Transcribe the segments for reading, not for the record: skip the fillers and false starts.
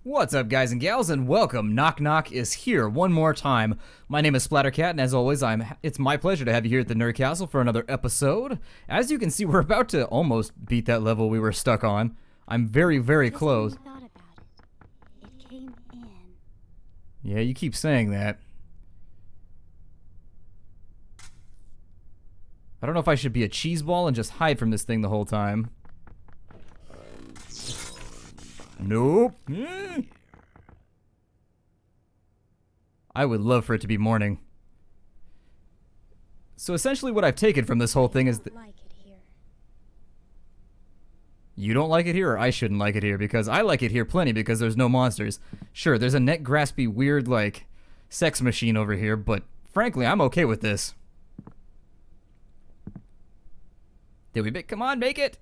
What's up, guys and gals, and welcome. Knock Knock is here one more time. My name is Splattercat, and as always, it's my pleasure to have you here at the Nerd Castle for another episode. As you can see, we're about to almost beat that level we were stuck on. I'm very, very close. Thought about it. It came in. Yeah, you keep saying that. I don't know if I should be a cheese ball and just hide from this thing the whole time. Nope. I would love for it to be morning. So essentially what I've taken from this whole thing is that... Like it here. You don't like it here, or I shouldn't like it here? Because I like it here plenty because there's no monsters. Sure, there's a neck-graspy, weird, like, sex machine over here, but frankly, I'm okay with this. Did we come on, make it?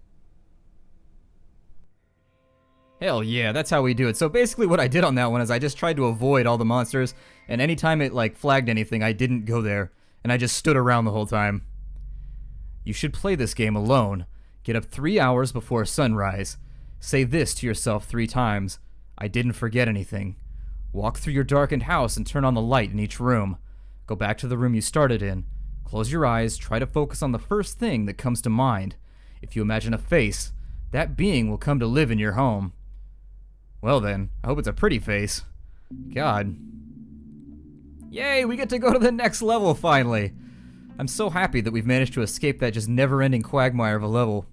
Hell yeah, that's how we do it. So basically what I did on that one is I just tried to avoid all the monsters, and anytime it like flagged anything, I didn't go there, and I just stood around the whole time. You should play this game alone. Get up 3 hours before sunrise. Say this to yourself 3 times. I didn't forget anything. Walk through your darkened house and turn on the light in each room. Go back to the room you started in. Close your eyes, try to focus on the first thing that comes to mind. If you imagine a face, that being will come to live in your home. Well then, I hope it's a pretty face. God. Yay, we get to go to the next level finally. I'm so happy that we've managed to escape that just never-ending quagmire of a level.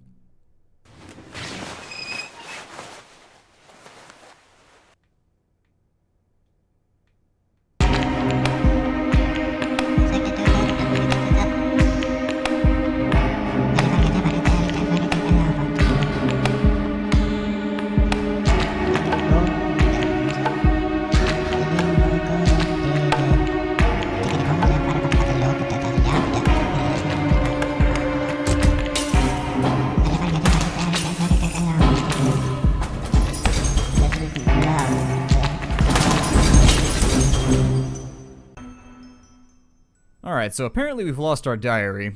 Alright, so apparently we've lost our diary.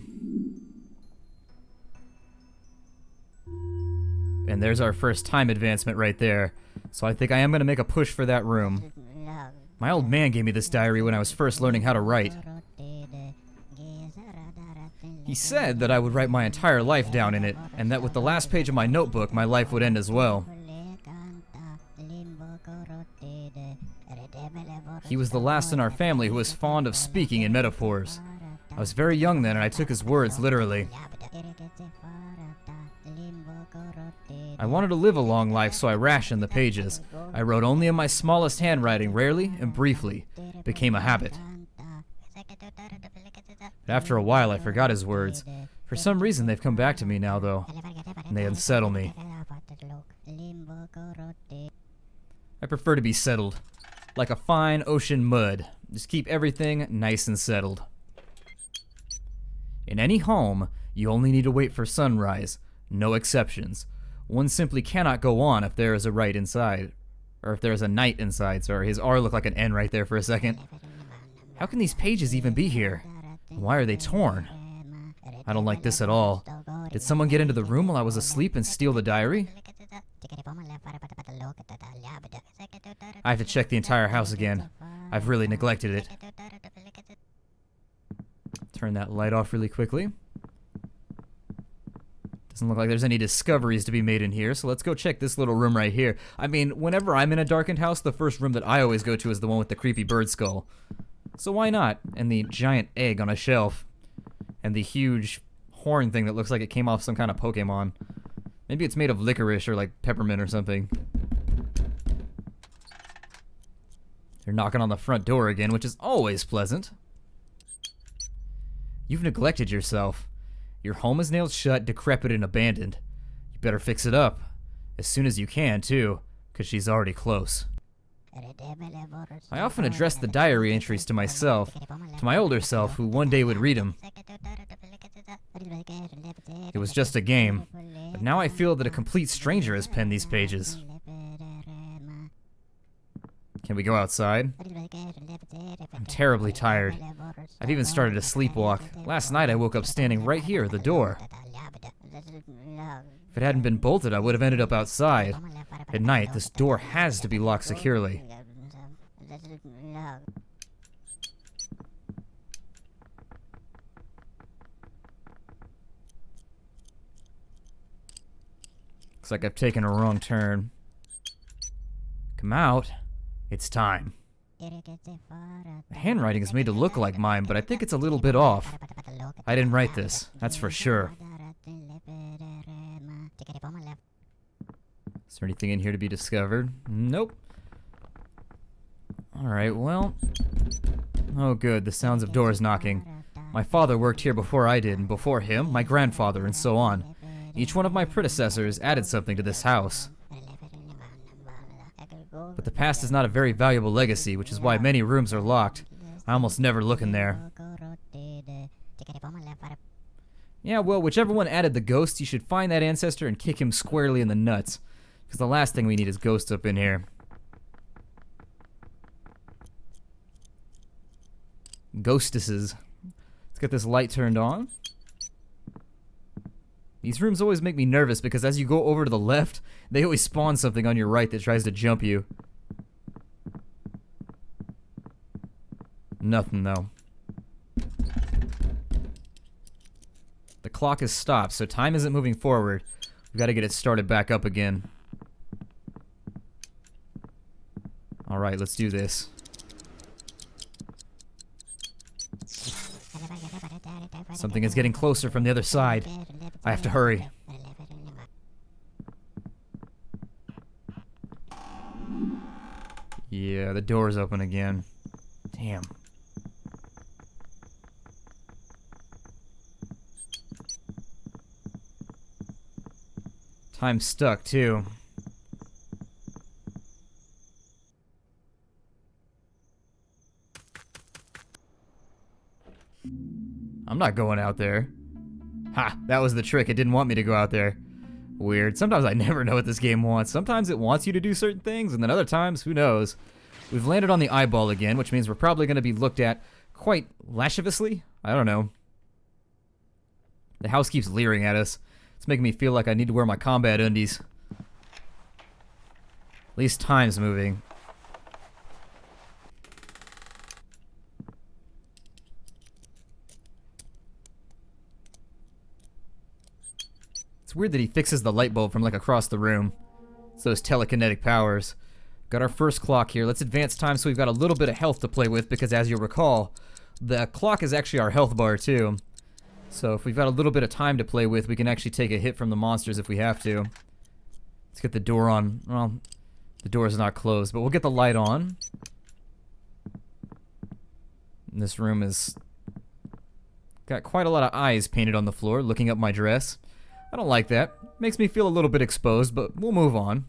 And there's our first time advancement right there. So I think I am going to make a push for that room. My old man gave me this diary when I was first learning how to write. He said that I would write my entire life down in it, and that with the last page of my notebook, my life would end as well. He was the last in our family who was fond of speaking in metaphors. I was very young then, and I took his words literally. I wanted to live a long life, so I rationed the pages. I wrote only in my smallest handwriting, rarely and briefly. It became a habit. But after a while, I forgot his words. For some reason, they've come back to me now, though, and they unsettle me. I prefer to be settled. Like a fine ocean mud. Just keep everything nice and settled. In any home, you only need to wait for sunrise. No exceptions. One simply cannot go on if there is a right inside. Or if there is a night inside, sorry. His R looked like an N right there for a second. How can these pages even be here? Why are they torn? I don't like this at all. Did someone get into the room while I was asleep and steal the diary? I have to check the entire house again. I've really neglected it. Turn that light off really quickly. Doesn't look like there's any discoveries to be made in here, so let's go check this little room right here. I mean, whenever I'm in a darkened house, the first room that I always go to is the one with the creepy bird skull. So why not? And the giant egg on a shelf. And the huge horn thing that looks like it came off some kind of Pokemon. Maybe it's made of licorice or like peppermint or something. They're knocking on the front door again, which is always pleasant. You've neglected yourself. Your home is nailed shut, decrepit, and abandoned. You better fix it up. As soon as you can, too, because she's already close. I often address the diary entries to myself, to my older self, who one day would read them. It was just a game, but now I feel that a complete stranger has penned these pages. Can we go outside? I'm terribly tired. I've even started to sleepwalk. Last night I woke up standing right here at the door. If it hadn't been bolted, I would have ended up outside. At night, this door has to be locked securely. Looks like I've taken a wrong turn. Come out. It's time. The handwriting is made to look like mine, but I think it's a little bit off. I didn't write this, that's for sure. Is there anything in here to be discovered? Nope. Alright, well... Oh good, the sounds of doors knocking. My father worked here before I did, and before him, my grandfather, and so on. Each one of my predecessors added something to this house. But the past is not a very valuable legacy, which is why many rooms are locked. I almost never look in there. Yeah, well, whichever one added the ghost, you should find that ancestor and kick him squarely in the nuts. Because the last thing we need is ghosts up in here. Ghostesses. Let's get this light turned on. These rooms always make me nervous because as you go over to the left, they always spawn something on your right that tries to jump you. Nothing though. The clock is stopped, so time isn't moving forward. We've got to get it started back up again. Alright, let's do this. Something is getting closer from the other side. I have to hurry. Yeah, the door's open again. Damn. Time's stuck, too. I'm not going out there. Ha! That was the trick. It didn't want me to go out there. Weird. Sometimes I never know what this game wants. Sometimes it wants you to do certain things, and then other times, who knows. We've landed on the eyeball again, which means we're probably going to be looked at quite lasciviously. I don't know. The house keeps leering at us. It's making me feel like I need to wear my combat undies. At least time's moving. It's weird that he fixes the light bulb from like across the room. It's those telekinetic powers. Got our first clock here. Let's advance time so we've got a little bit of health to play with because as you'll recall, the clock is actually our health bar too. So if we've got a little bit of time to play with, we can actually take a hit from the monsters if we have to. Let's get the door on. Well, the door is not closed, but we'll get the light on. And this room is got quite a lot of eyes painted on the floor, looking up my dress. I don't like that. Makes me feel a little bit exposed, but we'll move on.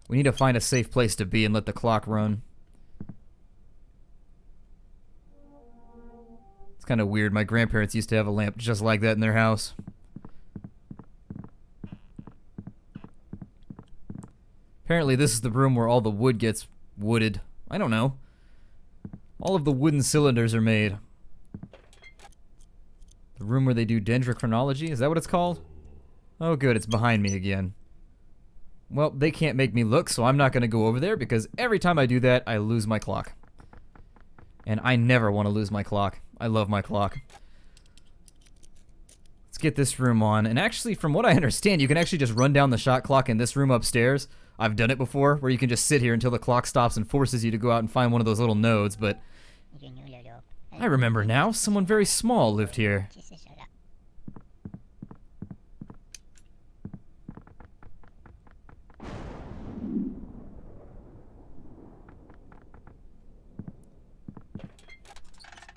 We need to find a safe place to be and let the clock run. It's kind of weird. My grandparents used to have a lamp just like that in their house. Apparently this is the room where all the wood gets wooded. I don't know. All of the wooden cylinders are made. The room where they do dendrochronology? Is that what it's called? Oh good, it's behind me again. Well, they can't make me look, so I'm not going to go over there because every time I do that, I lose my clock. And I never want to lose my clock. I love my clock. Let's get this room on. And actually, from what I understand, you can actually just run down the shot clock in this room upstairs. I've done it before, where you can just sit here until the clock stops and forces you to go out and find one of those little nodes, but... I remember now, someone very small lived here.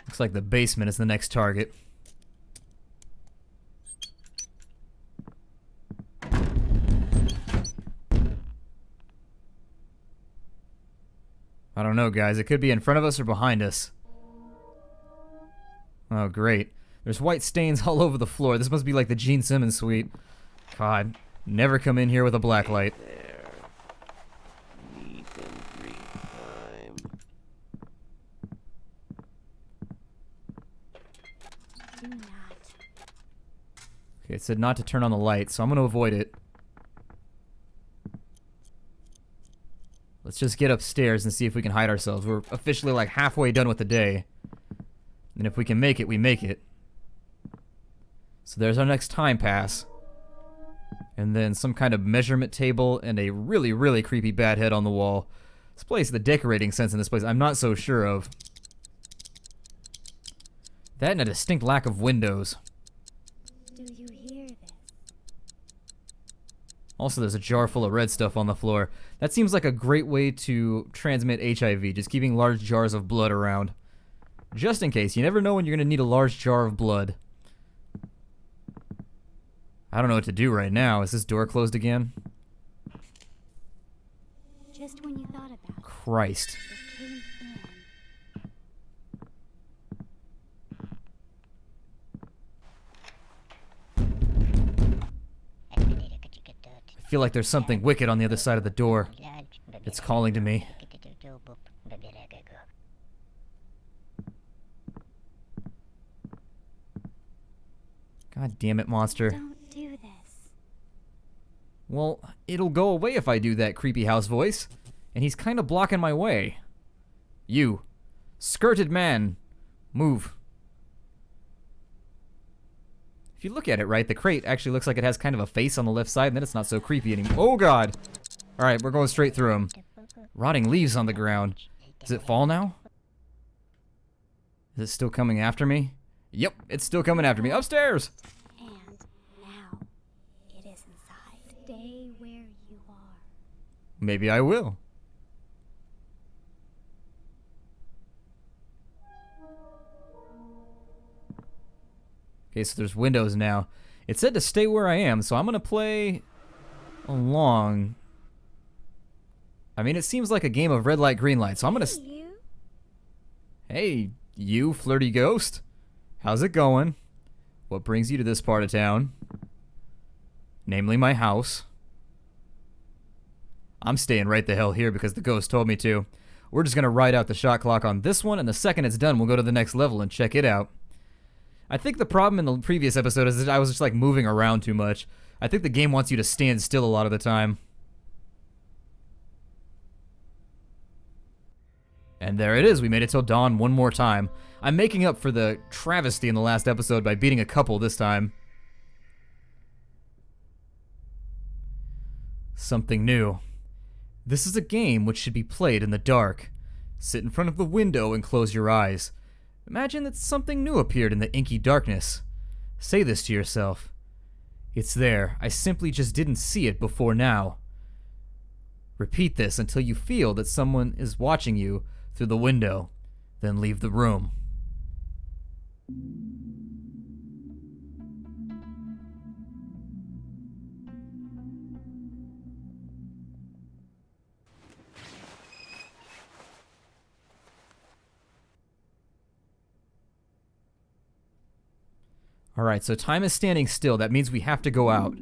Looks like the basement is the next target. I don't know, guys. It could be in front of us or behind us. Oh, great. There's white stains all over the floor. This must be like the Gene Simmons suite. God, never come in here with a black light. Do not. Okay, it said not to turn on the light, so I'm going to avoid it. Let's just get upstairs and see if we can hide ourselves. We're officially like halfway done with the day. And if we can make it, we make it. So there's our next time pass. And then some kind of measurement table and a really, really creepy bat head on the wall. This place, the decorating sense in this place, I'm not so sure of. That and a distinct lack of windows. Do you hear this? Also, there's a jar full of red stuff on the floor. That seems like a great way to transmit HIV, just keeping large jars of blood around. Just in case. You never know when you're going to need a large jar of blood. I don't know what to do right now. Is this door closed again? Just when you thought about it, Christ. it came in. I feel like there's something wicked on the other side of the door. It's calling to me. God damn it, monster. Don't do this. Well, it'll go away if I do that creepy house voice. And he's kind of blocking my way. You. Skirted man. Move. If you look at it right, the crate actually looks like it has kind of a face on the left side, and then it's not so creepy anymore. Oh god! Alright, we're going straight through him. Rotting leaves on the ground. Does it fall now? Is it still coming after me? Yep, it's still coming after me. Upstairs! And now it is inside. Stay where you are. Maybe I will. Okay, so there's windows now. It said to stay where I am, so I'm gonna play along. I mean, it seems like a game of red light, green light, so I'm gonna... You? Hey, you flirty ghost. How's it going? What brings you to this part of town? Namely, my house. I'm staying right the hell here because the ghost told me to. We're just gonna ride out the shot clock on this one, and the second it's done, we'll go to the next level and check it out. I think the problem in the previous episode is that I was just like moving around too much. I think the game wants you to stand still a lot of the time. And there it is, we made it till dawn one more time. I'm making up for the travesty in the last episode by beating a couple this time. Something new. This is a game which should be played in the dark. Sit in front of the window and close your eyes. Imagine that something new appeared in the inky darkness. Say this to yourself. It's there, I simply just didn't see it before now. Repeat this until you feel that someone is watching you through the window, then leave the room. Alright, so time is standing still. That means we have to go out.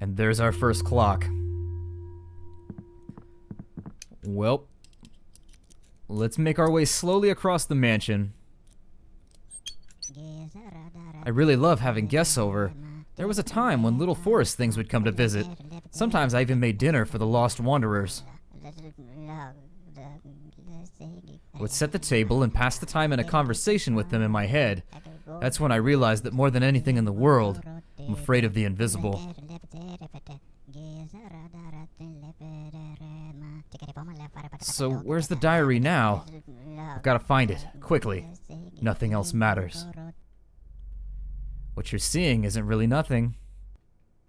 And there's our first clock. Well, let's make our way slowly across the mansion. I really love having guests over. There was a time when little forest things would come to visit. Sometimes I even made dinner for the lost wanderers. Would set the table and pass the time in a conversation with them in my head. That's when I realized that more than anything in the world, I'm afraid of the invisible. So where's the diary now? I've got to find it, quickly. Nothing else matters. What you're seeing isn't really nothing.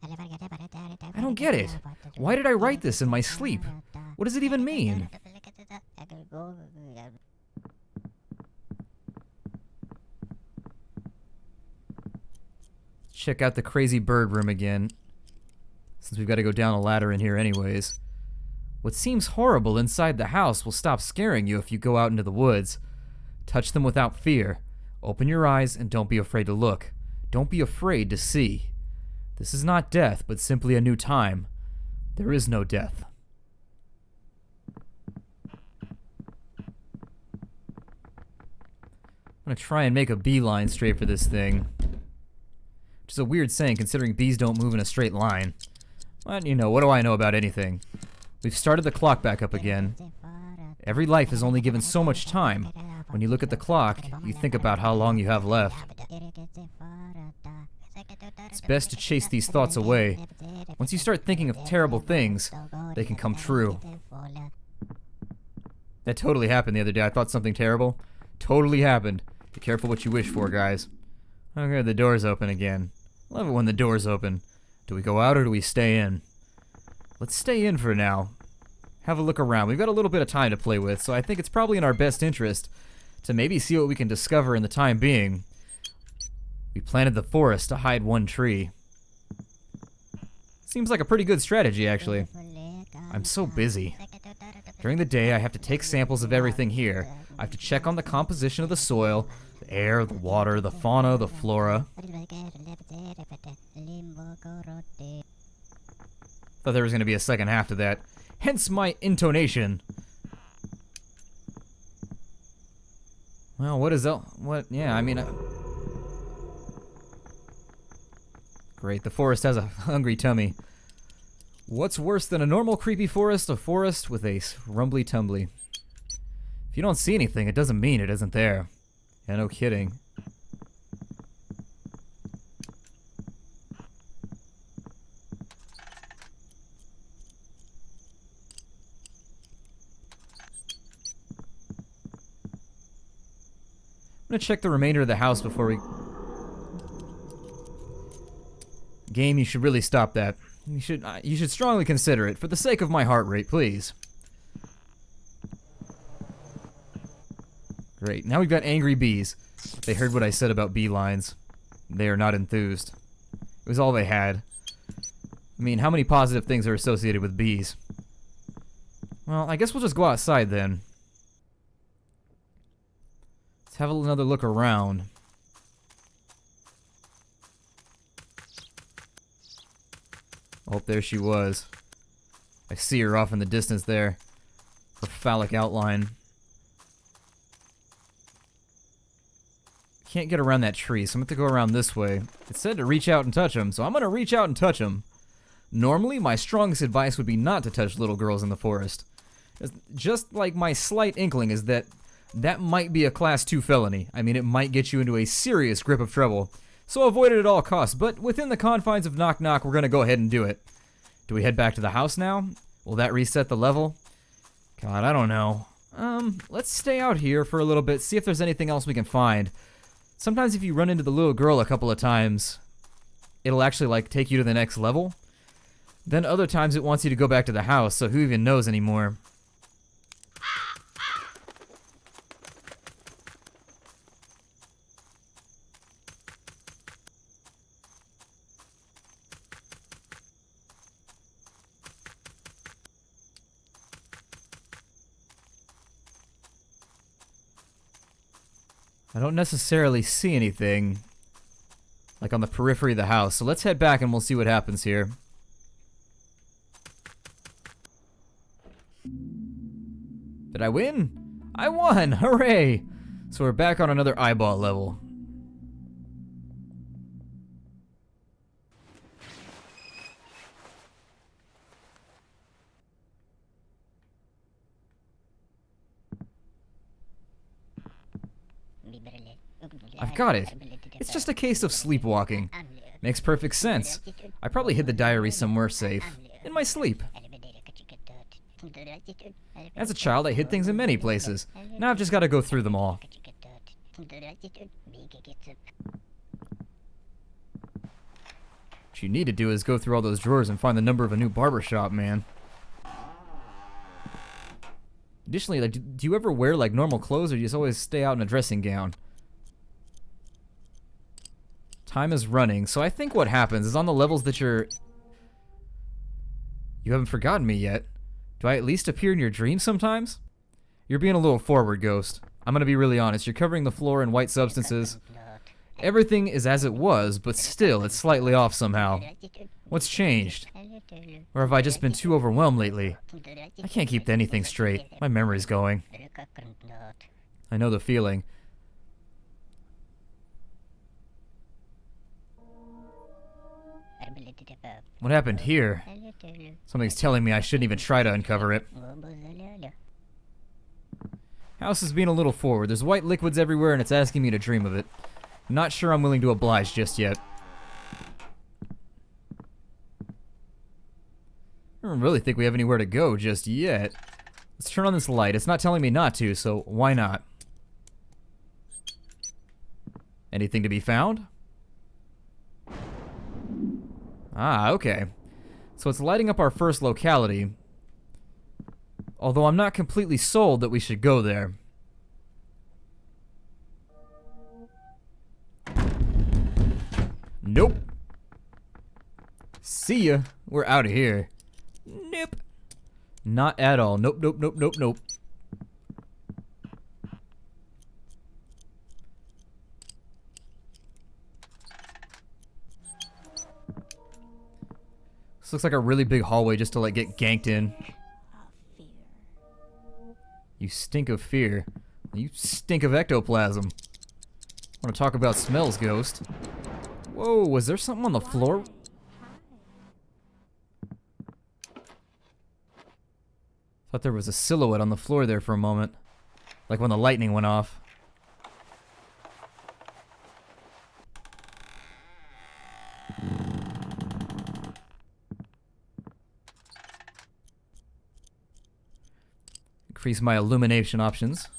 I don't get it. Why did I write this in my sleep? What does it even mean? Check out the crazy bird room again, since we've got to go down a ladder in here anyways. What seems horrible inside the house will stop scaring you if you go out into the woods. Touch them without fear. Open your eyes and don't be afraid to look. Don't be afraid to see. This is not death, but simply a new time. There is no death. gonna try and make a beeline straight for this thing. Which is a weird saying considering bees don't move in a straight line. But, you know, what do I know about anything? We've started the clock back up again. Every life is only given so much time. When you look at the clock, you think about how long you have left. It's best to chase these thoughts away. Once you start thinking of terrible things, they can come true. That totally happened the other day. I thought something terrible. Totally happened. Be careful what you wish for, guys. Okay, the door's open again. Love it when the door's open. Do we go out or do we stay in? Let's stay in for now. Have a look around. We've got a little bit of time to play with, so I think it's probably in our best interest to maybe see what we can discover in the time being. We planted the forest to hide one tree. Seems like a pretty good strategy, actually. I'm so busy. During the day, I have to take samples of everything here. I have to check on the composition of the soil, the air, the water, the fauna, the flora. Thought there was going to be a second half to that. Hence my intonation. Well, what is that? What? Yeah, I mean... Great, the forest has a hungry tummy. What's worse than a normal creepy forest? A forest with a rumbly tumbly. If you don't see anything, it doesn't mean it isn't there. Yeah, no kidding. I'm gonna check the remainder of the house before we... Game, you should really stop that. You should strongly consider it, for the sake of my heart rate, please. Great, now we've got angry bees. They heard what I said about bee lines. They are not enthused. It was all they had. I mean, how many positive things are associated with bees? Well, I guess we'll just go outside then. Let's have another look around. Oh, there she was. I see her off in the distance there. Her phallic outline. Can't get around that tree, so I'm going to go around this way. It said to reach out and touch him, so I'm going to reach out and touch him. Normally, my strongest advice would be not to touch little girls in the forest. Just like my slight inkling is that that might be a Class 2 felony. I mean, it might get you into a serious grip of trouble. So avoid it at all costs, but within the confines of Knock Knock, we're going to go ahead and do it. Do we head back to the house now? Will that reset the level? God, I don't know. Let's stay out here for a little bit, see if there's anything else we can find. Sometimes if you run into the little girl a couple of times, it'll actually, like, take you to the next level. Then other times it wants you to go back to the house, so who even knows anymore? I don't necessarily see anything, like on the periphery of the house, so let's head back and we'll see what happens here. Did I win? I won! Hooray! So we're back on another eyeball level. I've got it. It's just a case of sleepwalking. Makes perfect sense. I probably hid the diary somewhere safe. In my sleep. As a child, I hid things in many places. Now I've just got to go through them all. What you need to do is go through all those drawers and find the number of a new barbershop, man. Additionally, like, do you ever wear like normal clothes or do you just always stay out in a dressing gown? Time is running, so I think what happens is on the levels that you haven't forgotten me yet. Do I at least appear in your dreams sometimes? You're being a little forward, Ghost. I'm gonna be really honest. You're covering the floor in white substances. Everything is as it was, but still, it's slightly off somehow. What's changed? Or have I just been too overwhelmed lately? I can't keep anything straight. My memory's going. I know the feeling. What happened here? Something's telling me I shouldn't even try to uncover it. House is being a little forward. There's white liquids everywhere and it's asking me to dream of it. Not sure I'm willing to oblige just yet. I don't really think we have anywhere to go just yet. Let's turn on this light. It's not telling me not to, so why not? Anything to be found? Ah, okay. So it's lighting up our first locality. Although I'm not completely sold that we should go there. Nope. See ya. We're out of here. Nope. Not at all. Nope, nope, nope, nope, nope. This looks like a really big hallway just to like get ganked in. You stink of fear. You stink of ectoplasm. Want to talk about smells, ghost? Whoa, was there something on the floor? Thought there was a silhouette on the floor there for a moment. Like when the lightning went off. Increase my illumination options.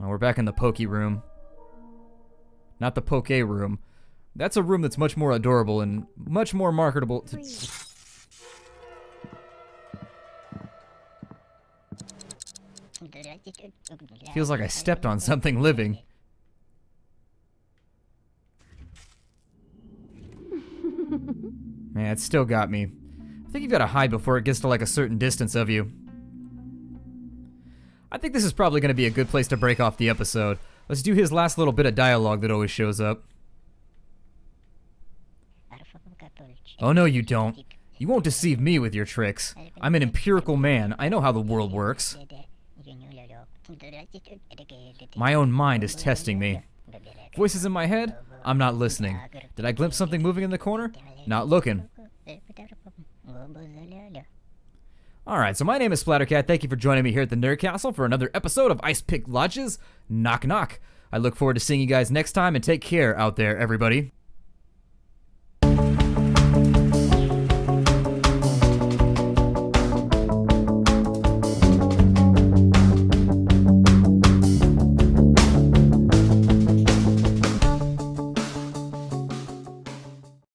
Oh, we're back in the pokey room. Not the poke room. That's a room that's much more adorable and much more marketable to... Feels like I stepped on something living. Man, it still got me. I think you've got to hide before it gets to like a certain distance of you. I think this is probably going to be a good place to break off the episode. Let's do his last little bit of dialogue that always shows up. Oh no, you don't. You won't deceive me with your tricks. I'm an empirical man. I know how the world works. My own mind is testing me. Voices in my head? I'm not listening. Did I glimpse something moving in the corner? Not looking. Alright, so my name is Splattercat. Thank you for joining me here at the Nerd Castle for another episode of Ice Pick Lodges. Knock knock. I look forward to seeing you guys next time, and take care out there, everybody.